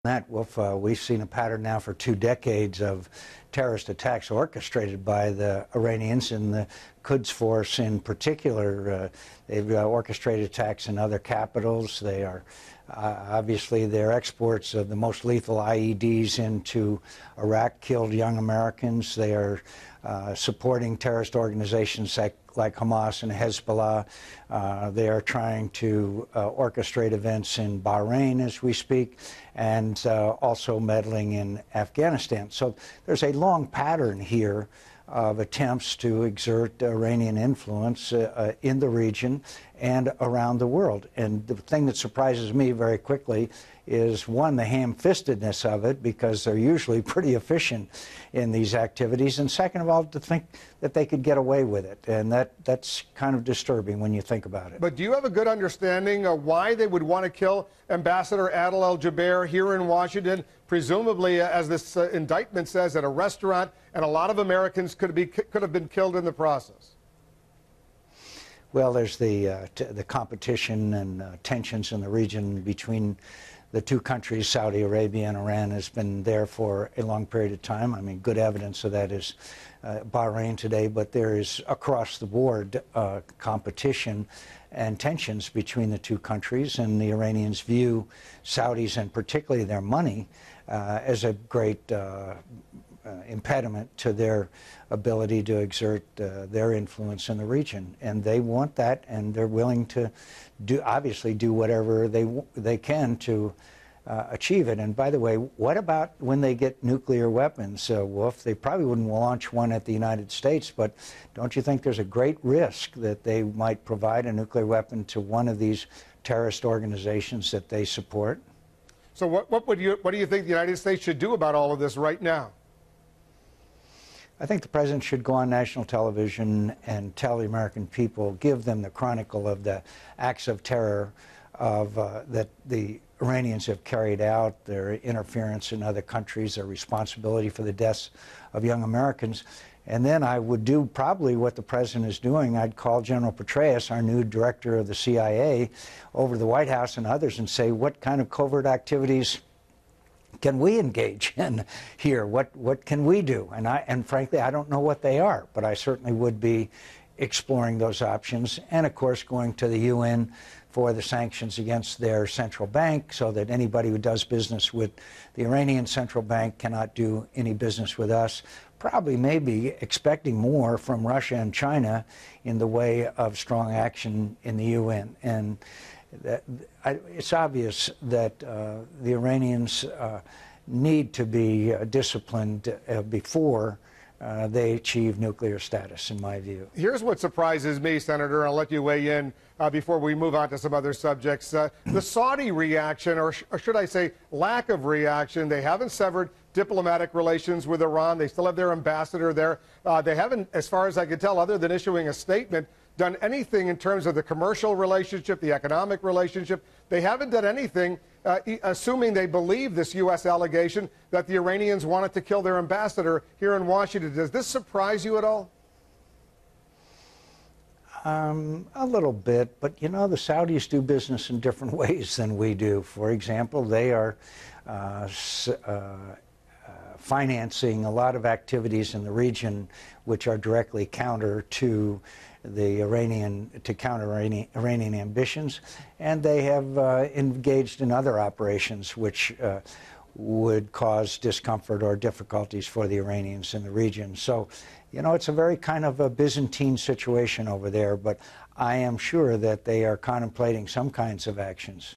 That, Wolf, we've seen a pattern now for 2 decades of terrorist attacks orchestrated by the Iranians and the Quds Force in particular. They've orchestrated attacks in other capitals. They are obviously their exports of the most lethal IEDs into Iraq killed young Americans. They are supporting terrorist organizations like Hamas and Hezbollah. They are trying to orchestrate events in Bahrain as we speak, and also meddling in Afghanistan. So there's a long pattern here of attempts to exert Iranian influence in the region and around the world. And the thing that surprises me very quickly is, one, the ham-fistedness of it, because they're usually pretty efficient in these activities, and second of all, to think that they could get away with it. And that's kind of disturbing when you think about it. But do you have a good understanding of why they would want to kill Ambassador Adel al-Jubeir here in Washington, presumably, as this indictment says, at a restaurant, and a lot of Americans could have been killed in the process? Well, there's the competition and tensions in the region between the two countries, Saudi Arabia and Iran, has been there for a long period of time. I mean, good evidence of that is Bahrain today, but there is across the board competition and tensions between the two countries, and the Iranians view Saudis, and particularly their money, as a great impediment to their ability to exert their influence in the region. And they want that, and they're willing to obviously do whatever they can to achieve it. And by the way, what about when they get nuclear weapons, Wolf? They probably wouldn't launch one at the United States, but don't you think there's a great risk that they might provide a nuclear weapon to one of these terrorist organizations that they support? So what do you think the United States should do about all of this right now? I think the president should go on national television and tell the American people, give them the chronicle of the acts of terror that the Iranians have carried out, their interference in other countries, their responsibility for the deaths of young Americans. And then I would do probably what the president is doing. I'd call General Petraeus, our new director of the CIA, over to the White House and others and say, what kind of covert activities can we engage in here? What can we do? And frankly, I don't know what they are, but I certainly would be exploring those options, and of course going to the UN for the sanctions against their central bank, so that anybody who does business with the Iranian central bank cannot do any business with us. Probably maybe expecting more from Russia and China in the way of strong action in the UN. And it's obvious that the Iranians need to be disciplined before they achieve nuclear status, in my view. Here's what surprises me, Senator, and I'll let you weigh in before we move on to some other subjects. The Saudi reaction, or should I say lack of reaction, they haven't severed diplomatic relations with Iran. They still have their ambassador there. They haven't, as far as I can tell, other than issuing a statement, done anything in terms of the commercial relationship, the economic relationship. They haven't done anything, assuming they believe this U.S. allegation that the Iranians wanted to kill their ambassador here in Washington. Does this surprise you at all? A little bit, but you know, the Saudis do business in different ways than we do. For example, they are financing a lot of activities in the region which are directly counter to the Iranian ambitions, and they have engaged in other operations which would cause discomfort or difficulties for the Iranians in the region. So, you know, it's a very kind of a Byzantine situation over there, but I am sure that they are contemplating some kinds of actions.